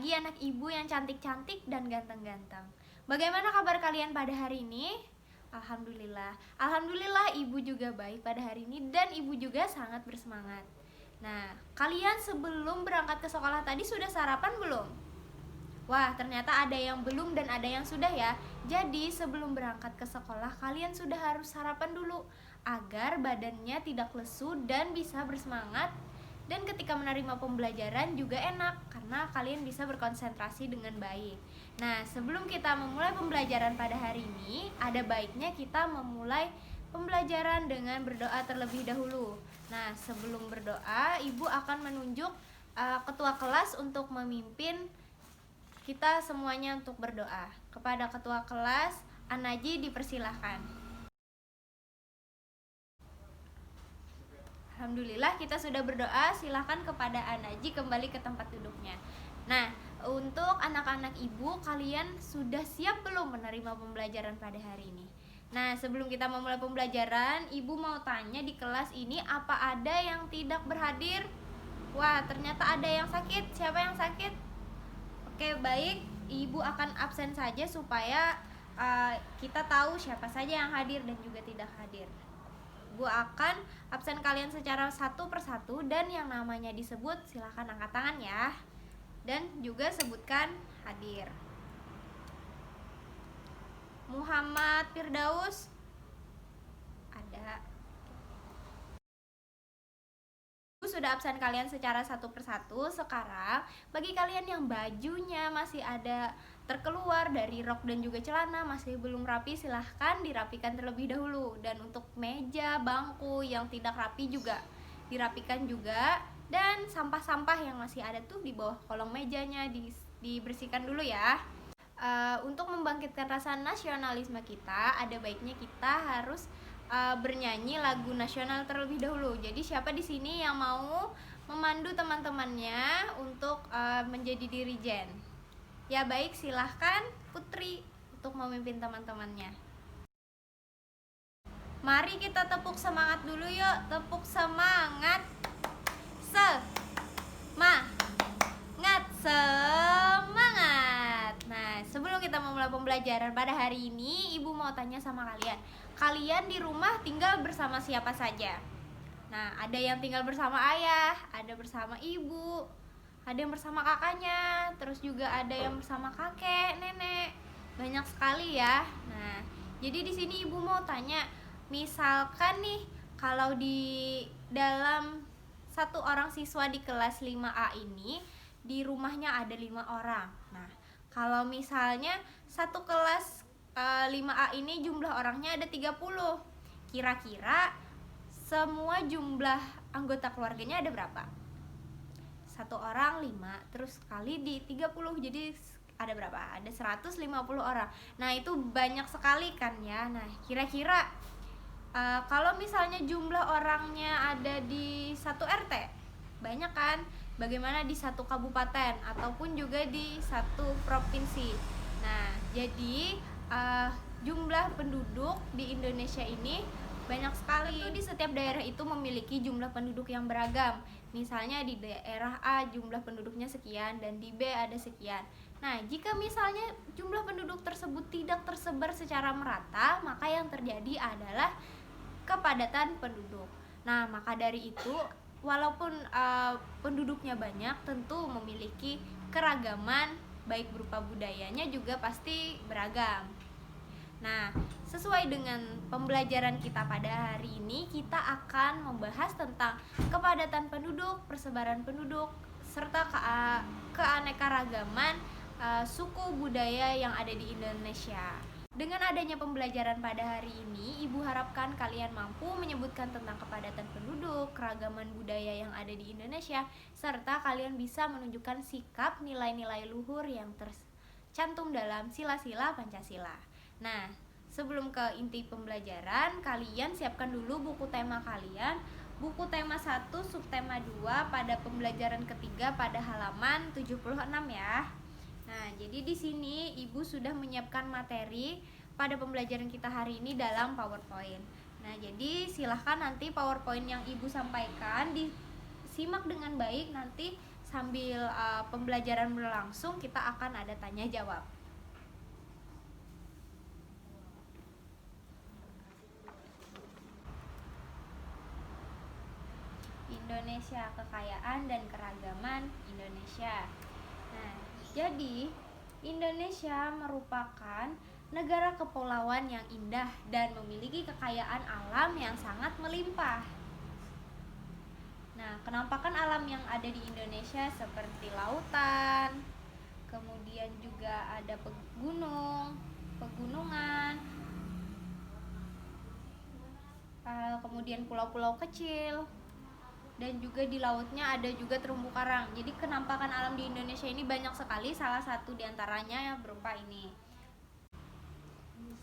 pagi anak ibu yang cantik-cantik dan ganteng-ganteng. Bagaimana kabar kalian pada hari ini? Alhamdulillah. Alhamdulillah ibu juga baik pada hari ini dan ibu juga sangat bersemangat. Nah, kalian sebelum berangkat ke sekolah tadi sudah sarapan belum? Wah, ternyata ada yang belum dan ada yang sudah ya. Jadi sebelum berangkat ke sekolah kalian sudah harus sarapan dulu agar badannya tidak lesu dan bisa bersemangat. Dan ketika menerima pembelajaran juga enak karena kalian bisa berkonsentrasi dengan baik. Nah, sebelum kita memulai pembelajaran pada hari ini, ada baiknya kita memulai pembelajaran dengan berdoa terlebih dahulu. Nah, sebelum berdoa, ibu akan menunjuk ketua kelas untuk memimpin kita semuanya untuk berdoa. Kepada ketua kelas, Anaji dipersilahkan. Alhamdulillah kita sudah berdoa, silahkan kepada Anaji kembali ke tempat duduknya. Nah, untuk anak-anak ibu, kalian sudah siap belum menerima pembelajaran pada hari ini? Nah, sebelum kita memulai pembelajaran, ibu mau tanya di kelas ini apa ada yang tidak berhadir? Wah, ternyata ada yang sakit. Siapa yang sakit? Oke, baik. Ibu akan absen saja supaya kita tahu siapa saja yang hadir dan juga tidak hadir. Ibu akan absen kalian secara satu persatu dan yang namanya disebut silahkan angkat tangan ya. Dan juga sebutkan hadir. Muhammad Firdaus ada. Ibu sudah absen kalian secara satu persatu. Sekarang bagi kalian yang bajunya masih ada terkeluar dari rok dan juga celana masih belum rapi, silahkan dirapikan terlebih dahulu. Dan untuk meja, bangku yang tidak rapi juga dirapikan juga. Dan sampah-sampah yang masih ada tuh di bawah kolong mejanya dibersihkan dulu ya. Untuk membangkitkan rasa nasionalisme kita, ada baiknya kita harus bernyanyi lagu nasional terlebih dahulu. Jadi siapa di sini yang mau memandu teman-temannya untuk menjadi dirijen? Ya baik, silahkan Putri untuk memimpin teman-temannya. Mari kita tepuk semangat dulu yuk. Tepuk semangat. Semangat. Nah, sebelum kita memulai pembelajaran pada hari ini, ibu mau tanya sama kalian. Kalian di rumah tinggal bersama siapa saja? Nah, ada yang tinggal bersama ayah, ada bersama ibu, ada yang bersama kakaknya, terus juga ada yang bersama kakek, nenek. Banyak sekali ya. Nah, jadi di sini ibu mau tanya, misalkan nih kalau di dalam satu orang siswa di kelas 5A ini di rumahnya ada 5 orang. Nah, kalau misalnya satu kelas 5A ini jumlah orangnya ada 30. Kira-kira semua jumlah anggota keluarganya ada berapa? Satu orang 5, terus kali di 30, jadi ada berapa? Ada 150 orang. Nah, itu banyak sekali kan ya. Nah, kira-kira kalau misalnya jumlah orangnya ada di satu RT, banyak kan? Bagaimana di satu kabupaten ataupun juga di satu provinsi. Nah, jadi jumlah penduduk di Indonesia ini banyak sekali. Di setiap daerah itu memiliki jumlah penduduk yang beragam. Misalnya di daerah A jumlah penduduknya sekian dan di B ada sekian. Nah, jika misalnya jumlah penduduk tersebut tidak tersebar secara merata, maka yang terjadi adalah kepadatan penduduk. Nah, maka dari itu, walaupun penduduknya banyak, tentu memiliki keragaman, baik berupa budayanya juga pasti beragam. Nah, sesuai dengan pembelajaran kita pada hari ini, kita akan membahas tentang kepadatan penduduk, persebaran penduduk, serta keanekaragaman suku budaya yang ada di Indonesia. Dengan adanya pembelajaran pada hari ini, Ibu harapkan kalian mampu menyebutkan tentang kepadatan penduduk, keragaman budaya yang ada di Indonesia, serta kalian bisa menunjukkan sikap nilai-nilai luhur yang tercantum dalam sila-sila Pancasila. Nah, sebelum ke inti pembelajaran, kalian siapkan dulu buku tema kalian. Buku tema 1, subtema 2 pada pembelajaran ketiga pada halaman 76 ya. Nah, jadi di sini Ibu sudah menyiapkan materi pada pembelajaran kita hari ini dalam PowerPoint. Nah, jadi silahkan nanti PowerPoint yang Ibu sampaikan disimak dengan baik, nanti sambil pembelajaran berlangsung kita akan ada tanya jawab. Indonesia, kekayaan dan keragaman Indonesia. Nah, jadi Indonesia merupakan negara kepulauan yang indah dan memiliki kekayaan alam yang sangat melimpah. Nah, kenampakan alam yang ada di Indonesia seperti lautan, kemudian juga ada pegunungan, kemudian pulau-pulau kecil, dan juga di lautnya ada juga terumbu karang. Jadi kenampakan alam di Indonesia ini banyak sekali, salah satu diantaranya yang berupa ini.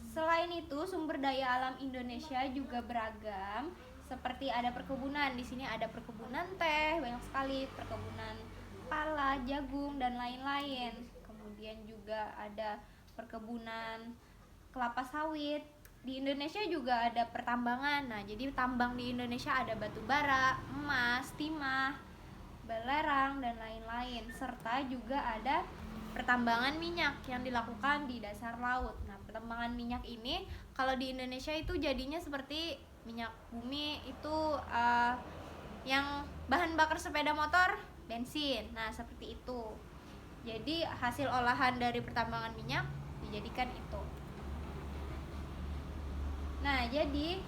Selain itu, sumber daya alam Indonesia juga beragam, seperti ada perkebunan. Di sini ada perkebunan teh, banyak sekali, perkebunan pala, jagung, dan lain-lain. Kemudian juga ada perkebunan kelapa sawit. Di Indonesia juga ada pertambangan. Nah, jadi tambang di Indonesia ada batu bara, emas, timah, belerang, dan lain-lain. Serta juga ada pertambangan minyak yang dilakukan di dasar laut. Nah, pertambangan minyak ini kalau di Indonesia itu jadinya seperti minyak bumi itu yang bahan bakar sepeda motor, bensin. Nah, seperti itu. Jadi hasil olahan dari pertambangan minyak dijadikan itu. Nah, jadi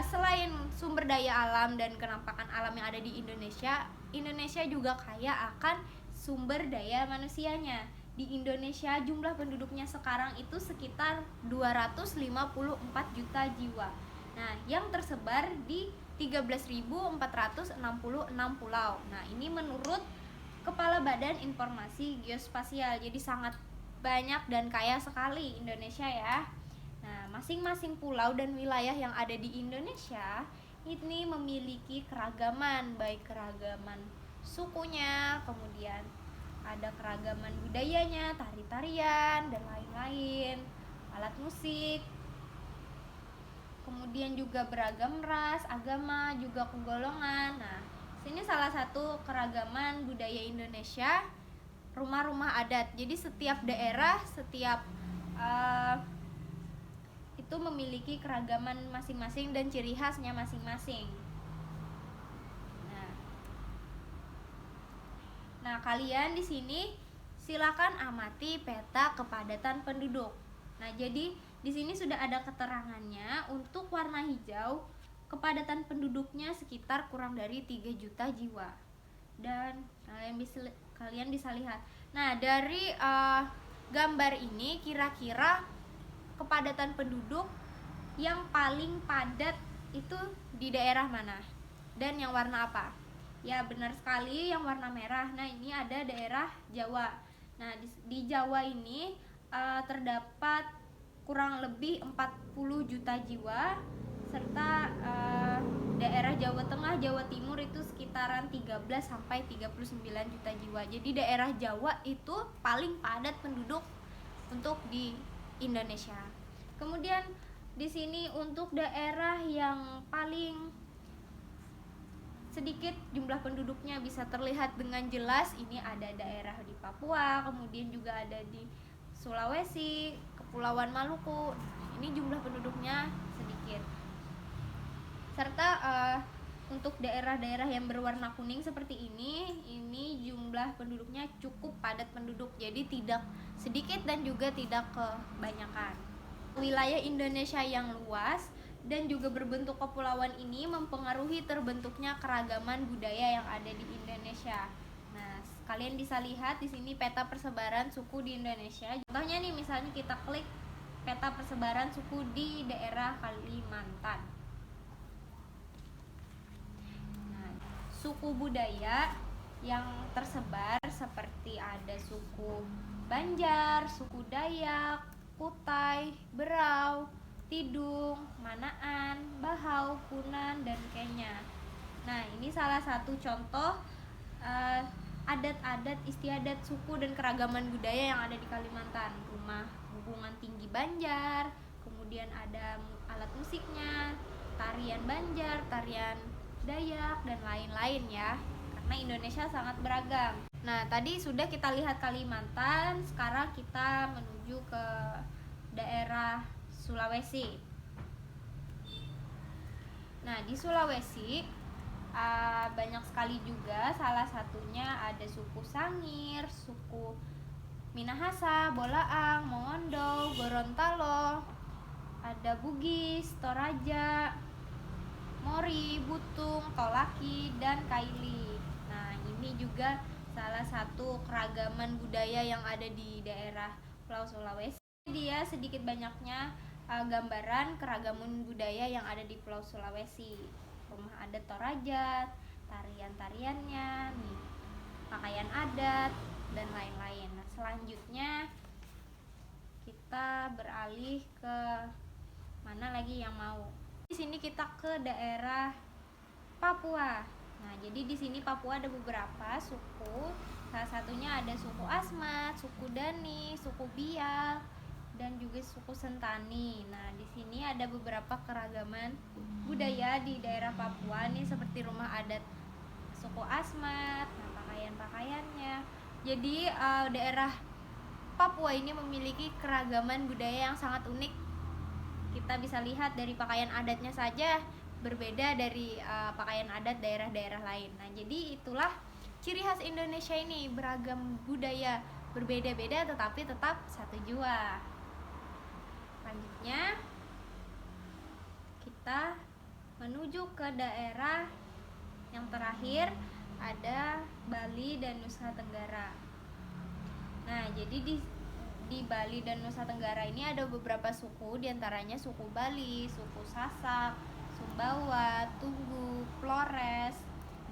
selain sumber daya alam dan kenampakan alam yang ada di Indonesia, Indonesia juga kaya akan sumber daya manusianya. Di Indonesia jumlah penduduknya sekarang itu sekitar 254 juta jiwa. Nah, yang tersebar di 13.466 pulau. Nah, ini menurut Kepala Badan Informasi Geospasial. Jadi sangat banyak dan kaya sekali Indonesia ya. Nah, masing-masing pulau dan wilayah yang ada di Indonesia ini memiliki keragaman, baik keragaman sukunya, kemudian ada keragaman budayanya, tari-tarian, dan lain-lain, alat musik, kemudian juga beragam ras, agama, juga kegolongan. Nah, sini salah satu keragaman budaya Indonesia, rumah-rumah adat. Jadi setiap daerah, setiap itu memiliki keragaman masing-masing dan ciri khasnya masing-masing. Nah, kalian di sini silakan amati peta kepadatan penduduk. Nah, jadi di sini sudah ada keterangannya. Untuk warna hijau, kepadatan penduduknya sekitar kurang dari 3 juta jiwa. Dan kalian bisa lihat. Nah, dari gambar ini kira-kira kepadatan penduduk yang paling padat itu di daerah mana? Dan yang warna apa? Ya, benar sekali, yang warna merah. Nah, ini ada daerah Jawa. Nah, di Jawa ini terdapat kurang lebih 40 juta jiwa, serta daerah Jawa Tengah, Jawa Timur itu sekitaran 13 sampai 39 juta jiwa. Jadi daerah Jawa itu paling padat penduduk untuk di Indonesia. Kemudian di sini untuk daerah yang paling sedikit jumlah penduduknya bisa terlihat dengan jelas, ini ada daerah di Papua, kemudian juga ada di Sulawesi, Kepulauan Maluku. Ini jumlah penduduknya sedikit. Serta untuk daerah-daerah yang berwarna kuning seperti ini jumlah penduduknya cukup padat penduduk, jadi tidak sedikit dan juga tidak kebanyakan. Wilayah Indonesia yang luas dan juga berbentuk kepulauan ini mempengaruhi terbentuknya keragaman budaya yang ada di Indonesia. Nah, kalian bisa lihat di sini peta persebaran suku di Indonesia. Contohnya nih, misalnya kita klik peta persebaran suku di daerah Kalimantan. Nah, suku budaya yang tersebar seperti ada suku Banjar, suku Dayak, Kutai, Berau, Tidung, Manaan, Bahau, Punan, dan Kenya. Nah, ini salah satu contoh adat-adat, istiadat, suku, dan keragaman budaya yang ada di Kalimantan. Rumah hubungan tinggi Banjar, kemudian ada alat musiknya, tarian Banjar, tarian Dayak, dan lain-lain ya. Karena Indonesia sangat beragam. Nah, tadi sudah kita lihat Kalimantan, sekarang kita menuju ke daerah Sulawesi. Nah, di Sulawesi banyak sekali juga, salah satunya ada suku Sangir, suku Minahasa, Bolaang, Mongondo, Gorontalo, ada Bugis, Toraja, Mori, Butung, Tolaki, dan Kaili. Nah, ini juga salah satu keragaman budaya yang ada di daerah Pulau Sulawesi. Dia sedikit banyaknya gambaran keragaman budaya yang ada di Pulau Sulawesi. Rumah adat Toraja, tarian-tariannya, nih, pakaian adat, dan lain-lain. Nah, selanjutnya kita beralih ke mana lagi yang mau? Di sini kita ke daerah Papua. Nah, jadi di sini Papua ada beberapa suku. Salah satunya ada suku Asmat, suku Dani, suku Biak, dan juga suku Sentani. Nah, di sini ada beberapa keragaman budaya di daerah Papua nih, seperti rumah adat suku Asmat, nah, pakaian-pakaiannya. Jadi daerah Papua ini memiliki keragaman budaya yang sangat unik. Kita bisa lihat dari pakaian adatnya saja berbeda dari pakaian adat daerah-daerah lain. Nah, jadi itulah ciri khas Indonesia ini, beragam budaya, berbeda-beda tetapi tetap satu jua. Selanjutnya kita menuju ke daerah yang terakhir, ada Bali dan Nusa Tenggara. Nah, jadi di Bali dan Nusa Tenggara ini ada beberapa suku, diantaranya suku Bali, suku Sasak, Sumbawa, Tugu, Flores,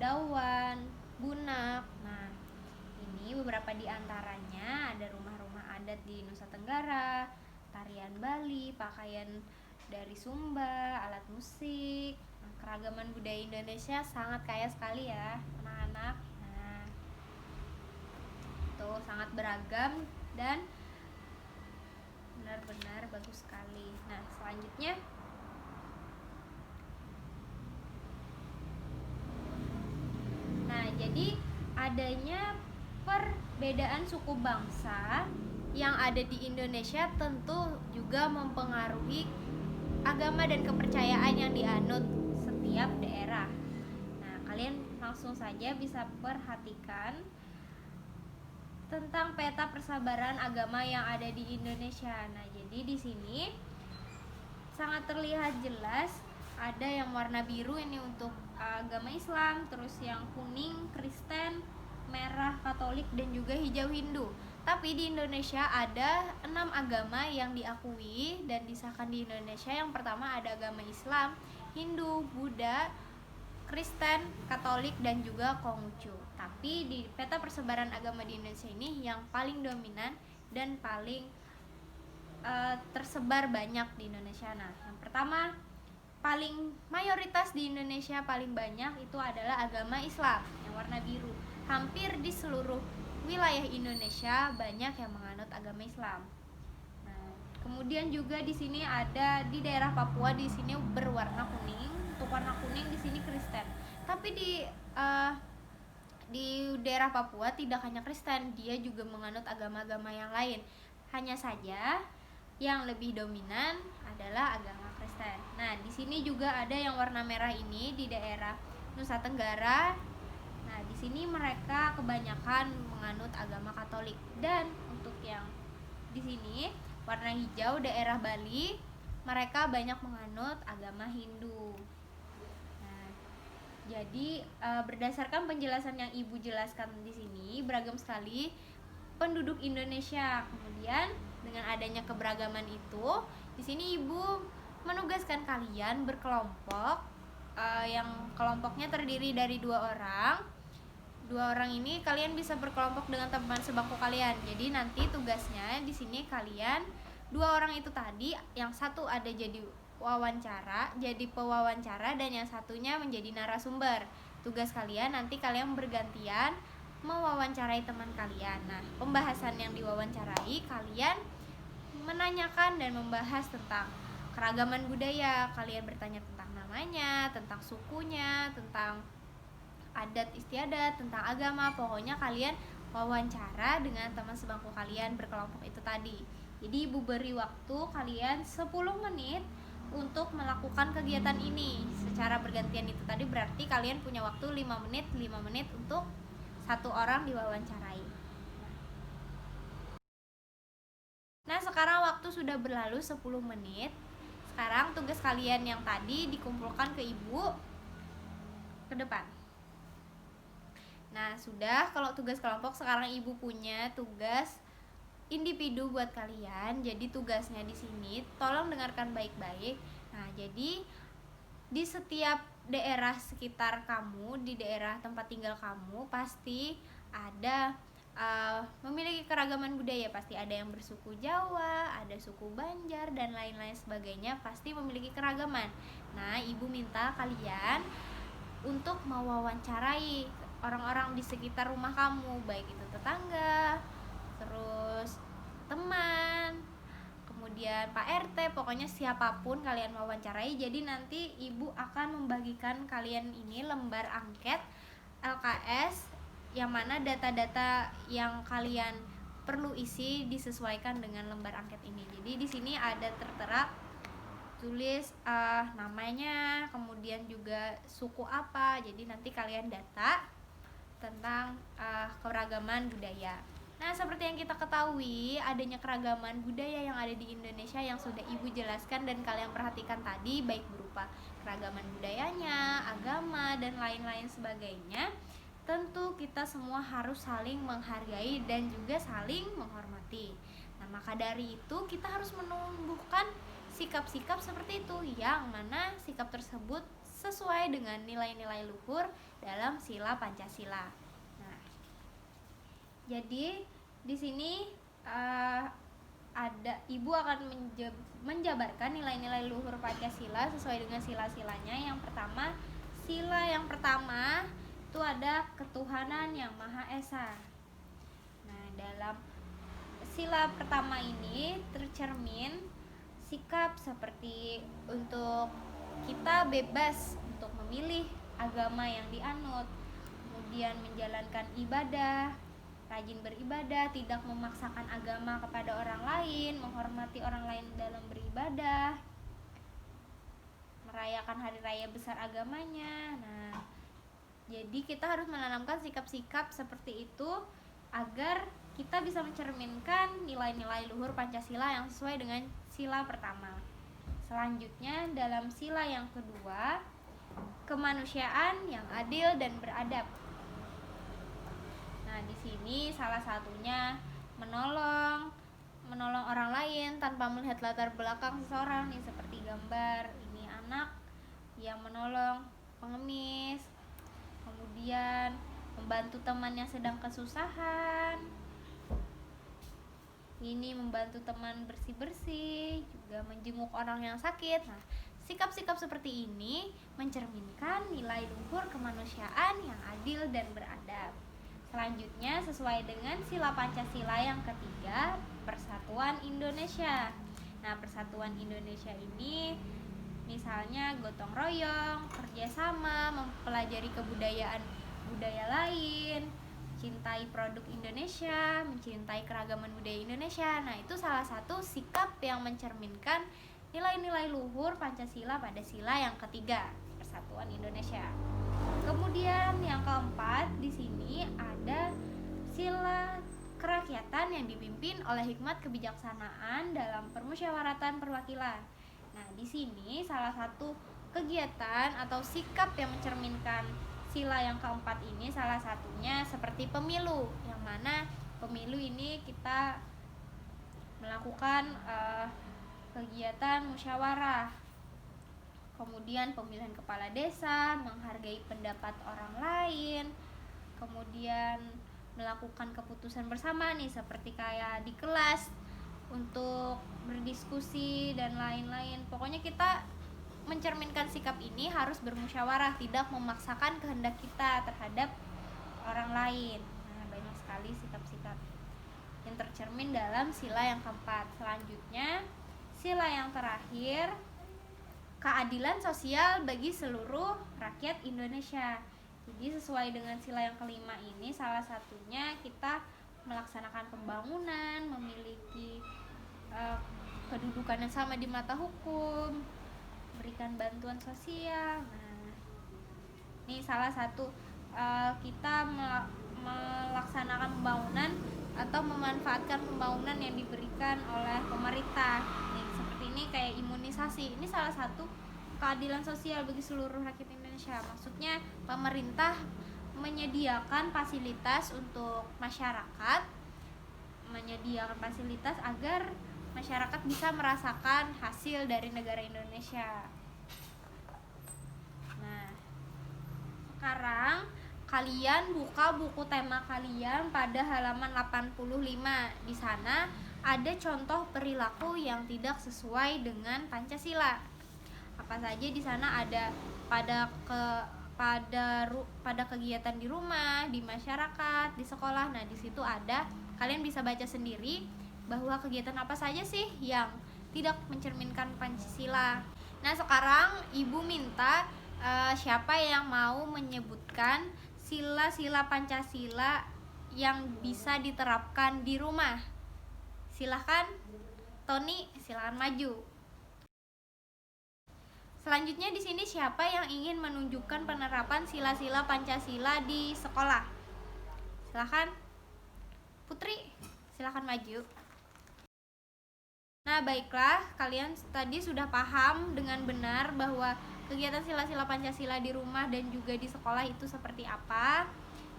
Dawan, Bunak. Nah, ini beberapa di antaranya. Ada rumah-rumah adat di Nusa Tenggara, tarian Bali, pakaian dari Sumba, alat musik. Nah, keragaman budaya Indonesia sangat kaya sekali ya, anak-anak. Nah, itu sangat beragam dan benar-benar bagus sekali. Nah, selanjutnya jadi adanya perbedaan suku bangsa yang ada di Indonesia tentu juga mempengaruhi agama dan kepercayaan yang dianut setiap daerah. Nah, kalian langsung saja bisa perhatikan tentang peta persebaran agama yang ada di Indonesia. Nah, jadi di sini sangat terlihat jelas ada yang warna biru ini untuk agama Islam, terus yang kuning Kristen, merah Katolik, dan juga hijau Hindu. Tapi di Indonesia ada 6 agama yang diakui dan disahkan di Indonesia. Yang pertama ada agama Islam, Hindu, Buddha, Kristen, Katolik, dan juga Konghucu. Tapi di peta persebaran agama di Indonesia ini yang paling dominan dan paling tersebar banyak di Indonesia. Nah, yang pertama paling mayoritas di Indonesia paling banyak itu adalah agama Islam yang warna biru. Hampir di seluruh wilayah Indonesia banyak yang menganut agama Islam. Nah, kemudian juga di sini ada di daerah Papua, di sini berwarna kuning. Untuk warna kuning di sini Kristen. Tapi di daerah Papua tidak hanya Kristen, dia juga menganut agama-agama yang lain. Hanya saja yang lebih dominan adalah agama Kristen. Nah, di sini juga ada yang warna merah ini di daerah Nusa Tenggara. Nah, di sini mereka kebanyakan menganut agama Katolik. Dan untuk yang di sini warna hijau daerah Bali, mereka banyak menganut agama Hindu. Nah, jadi berdasarkan penjelasan yang Ibu jelaskan di sini, beragam sekali penduduk Indonesia. Kemudian dengan adanya keberagaman itu, di sini Ibu menugaskan kalian berkelompok, yang kelompoknya terdiri dari 2 orang. 2 orang ini kalian bisa berkelompok dengan teman sebangku kalian. Jadi nanti tugasnya di sini kalian 2 orang itu tadi, yang satu ada jadi pewawancara, dan yang satunya menjadi narasumber. Tugas kalian nanti kalian bergantian mewawancarai teman kalian. Nah, pembahasan yang diwawancarai, kalian menanyakan dan membahas tentang keragaman budaya. Kalian bertanya tentang namanya, tentang sukunya, tentang adat istiadat, tentang agama. Pokoknya kalian wawancara dengan teman sebangku kalian berkelompok itu tadi. Jadi ibu beri waktu kalian 10 menit untuk melakukan kegiatan ini secara bergantian. Itu tadi berarti kalian punya waktu 5 menit untuk satu orang diwawancarai. Nah, sekarang waktu sudah berlalu 10 menit. Sekarang tugas kalian yang tadi dikumpulkan ke ibu ke depan. Nah, sudah. Kalau tugas kelompok, sekarang ibu punya tugas individu buat kalian. Jadi tugasnya di sini tolong dengarkan baik-baik. Nah, jadi di setiap daerah sekitar kamu, di daerah tempat tinggal kamu pasti ada memiliki keragaman budaya. Pasti ada yang bersuku Jawa, ada suku Banjar dan lain-lain sebagainya, pasti memiliki keragaman. Nah, ibu minta kalian untuk mewawancarai orang-orang di sekitar rumah kamu, baik itu tetangga, terus teman, kemudian Pak RT, pokoknya siapapun kalian wawancarai. Jadi nanti ibu akan membagikan kalian ini lembar angket LKS yang mana data-data yang kalian perlu isi disesuaikan dengan lembar angket ini. Jadi di sini ada tertera tulis namanya, kemudian juga suku apa. Jadi nanti kalian data tentang keragaman budaya. Nah, seperti yang kita ketahui, adanya keragaman budaya yang ada di Indonesia yang sudah ibu jelaskan dan kalian perhatikan tadi, baik berupa keragaman budayanya, agama, dan lain-lain sebagainya. Tentu kita semua harus saling menghargai dan juga saling menghormati. Nah, maka dari itu kita harus menumbuhkan sikap-sikap seperti itu, yang mana sikap tersebut sesuai dengan nilai-nilai luhur dalam sila Pancasila. Nah, jadi di sini ada ibu akan menjabarkan nilai-nilai luhur Pancasila sesuai dengan sila-silanya. Yang pertama, sila yang pertama itu ada ketuhanan yang Maha Esa. Nah, dalam sila pertama ini tercermin sikap seperti untuk kita bebas untuk memilih agama yang dianut, kemudian menjalankan ibadah, rajin beribadah, tidak memaksakan agama kepada orang lain, menghormati orang lain dalam beribadah, merayakan hari raya besar agamanya. Nah, jadi kita harus menanamkan sikap-sikap seperti itu agar kita bisa mencerminkan nilai-nilai luhur Pancasila yang sesuai dengan sila pertama. Selanjutnya dalam sila yang kedua, kemanusiaan yang adil dan beradab. Nah, di sini salah satunya menolong orang lain tanpa melihat latar belakang seseorang, nih seperti gambar ini anak yang menolong pengemis, kemudian membantu teman yang sedang kesusahan, ini membantu teman bersih-bersih, juga menjenguk orang yang sakit. Nah, sikap-sikap seperti ini mencerminkan nilai luhur kemanusiaan yang adil dan beradab. Selanjutnya, sesuai dengan sila Pancasila yang ketiga, Persatuan Indonesia. Nah, Persatuan Indonesia ini misalnya gotong royong, kerjasama, mempelajari kebudayaan budaya lain, mencintai produk Indonesia, mencintai keragaman budaya Indonesia. Nah, itu salah satu sikap yang mencerminkan nilai-nilai luhur Pancasila pada sila yang ketiga, Persatuan Indonesia. Kemudian yang keempat, di sini ada sila kerakyatan yang dipimpin oleh hikmat kebijaksanaan dalam permusyawaratan perwakilan. Nah, di sini salah satu kegiatan atau sikap yang mencerminkan sila yang keempat ini salah satunya seperti pemilu, yang mana pemilu ini kita melakukan kegiatan musyawarah, kemudian pemilihan kepala desa, menghargai pendapat orang lain, kemudian melakukan keputusan bersama nih seperti kayak di kelas untuk berdiskusi dan lain-lain. Pokoknya kita mencerminkan sikap ini harus bermusyawarah, tidak memaksakan kehendak kita terhadap orang lain. Nah, banyak sekali sikap-sikap yang tercermin dalam sila yang keempat. Selanjutnya, sila yang terakhir, keadilan sosial bagi seluruh rakyat Indonesia. Jadi sesuai dengan sila yang kelima ini, salah satunya kita melaksanakan pembangunan, memiliki kedudukan yang sama di mata hukum, berikan bantuan sosial. Nah, ini salah satu kita melaksanakan pembangunan atau memanfaatkan pembangunan yang diberikan oleh pemerintah. Nih, seperti ini kayak imunisasi. Ini salah satu keadilan sosial bagi seluruh rakyat Indonesia. Maksudnya pemerintah menyediakan fasilitas untuk masyarakat, menyediakan fasilitas agar masyarakat bisa merasakan hasil dari negara Indonesia. Nah, sekarang kalian buka buku tema kalian pada halaman 85. Di sana ada contoh perilaku yang tidak sesuai dengan Pancasila. Apa saja di sana ada pada kegiatan di rumah, di masyarakat, di sekolah. Nah, di situ ada, kalian bisa baca sendiri bahwa kegiatan apa saja sih yang tidak mencerminkan Pancasila. Nah, sekarang Ibu minta siapa yang mau menyebutkan sila-sila Pancasila yang bisa diterapkan di rumah. Silahkan, Tony, silahkan maju. Selanjutnya di sini siapa yang ingin menunjukkan penerapan sila-sila Pancasila di sekolah? Silahkan, Putri, silahkan maju. Nah, baiklah, kalian tadi sudah paham dengan benar bahwa kegiatan sila-sila Pancasila di rumah dan juga di sekolah itu seperti apa.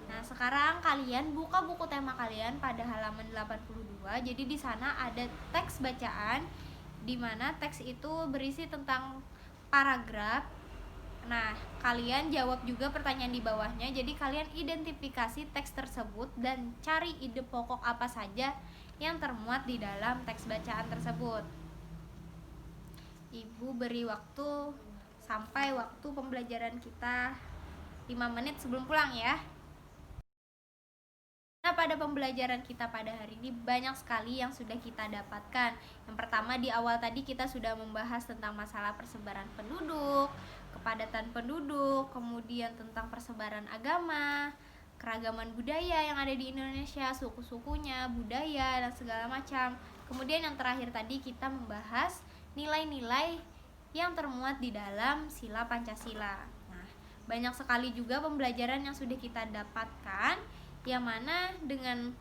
Nah, sekarang kalian buka buku tema kalian pada halaman 82. Jadi di sana ada teks bacaan, di mana teks itu berisi tentang paragraf. Nah, kalian jawab juga pertanyaan di bawahnya. Jadi kalian identifikasi teks tersebut dan cari ide pokok apa saja yang termuat di dalam teks bacaan tersebut. Ibu beri waktu sampai waktu pembelajaran kita 5 menit sebelum pulang ya. Nah, pada pembelajaran kita pada hari ini banyak sekali yang sudah kita dapatkan. Yang pertama, di awal tadi kita sudah membahas tentang masalah persebaran penduduk, kepadatan penduduk, kemudian tentang persebaran agama, keragaman budaya yang ada di Indonesia, suku-sukunya, budaya, dan segala macam. Kemudian yang terakhir tadi kita membahas nilai-nilai yang termuat di dalam sila Pancasila. Nah, banyak sekali juga pembelajaran yang sudah kita dapatkan, yang mana dengan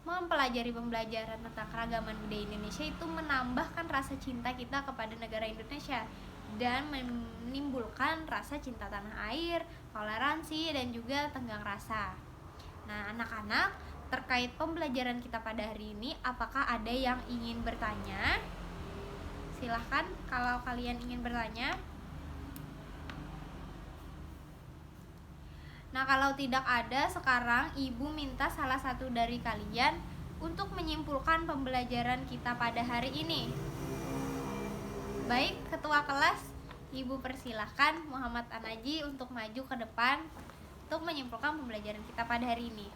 mempelajari pembelajaran tentang keragaman budaya Indonesia itu menambahkan rasa cinta kita kepada negara Indonesia dan menimbulkan rasa cinta tanah air, toleransi, dan juga tenggang rasa. Nah, anak-anak, terkait pembelajaran kita pada hari ini, apakah ada yang ingin bertanya? Silahkan kalau kalian ingin bertanya. Nah, kalau tidak ada, sekarang Ibu minta salah satu dari kalian untuk menyimpulkan pembelajaran kita pada hari ini. Baik, ketua kelas, Ibu persilahkan Muhammad Anaji untuk maju ke depan untuk menyimpulkan pembelajaran kita pada hari ini.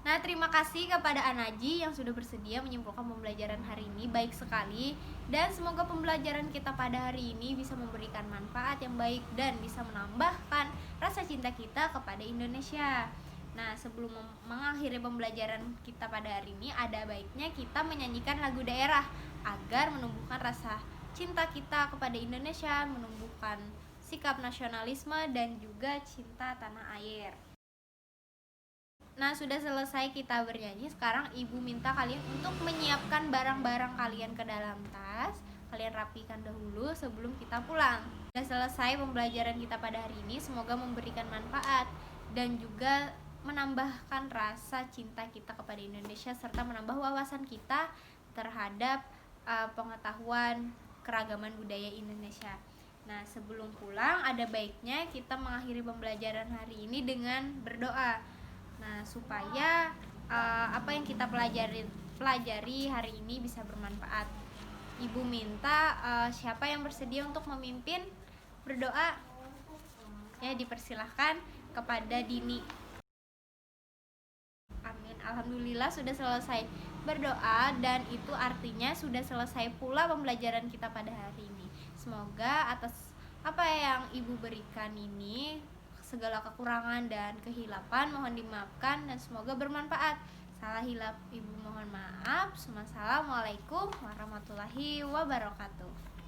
Nah, terima kasih kepada Anaji yang sudah bersedia menyimpulkan pembelajaran hari ini. Baik sekali, dan semoga pembelajaran kita pada hari ini bisa memberikan manfaat yang baik dan bisa menambahkan rasa cinta kita kepada Indonesia. Nah, sebelum mengakhiri pembelajaran kita pada hari ini, ada baiknya kita menyanyikan lagu daerah agar menumbuhkan rasa cinta kita kepada Indonesia, menumbuhkan sikap nasionalisme dan juga cinta tanah air. Nah, sudah selesai kita bernyanyi. Sekarang Ibu minta kalian untuk menyiapkan barang-barang kalian ke dalam tas. Kalian rapikan dahulu sebelum kita pulang. Sudah selesai pembelajaran kita pada hari ini. Semoga memberikan manfaat dan juga menambahkan rasa cinta kita kepada Indonesia, serta menambah wawasan kita terhadap pengetahuan keragaman budaya Indonesia. Nah, sebelum pulang ada baiknya kita mengakhiri pembelajaran hari ini dengan berdoa. Nah, supaya apa yang kita pelajari hari ini bisa bermanfaat. Ibu minta siapa yang bersedia untuk memimpin berdoa? Ya, dipersilahkan kepada Dini. Amin. Alhamdulillah sudah selesai berdoa, dan itu artinya sudah selesai pula pembelajaran kita pada hari ini. Semoga atas apa yang ibu berikan ini, segala kekurangan dan kehilapan mohon dimaafkan dan semoga bermanfaat. Salah hilap ibu mohon maaf. Assalamualaikum warahmatullahi wabarakatuh.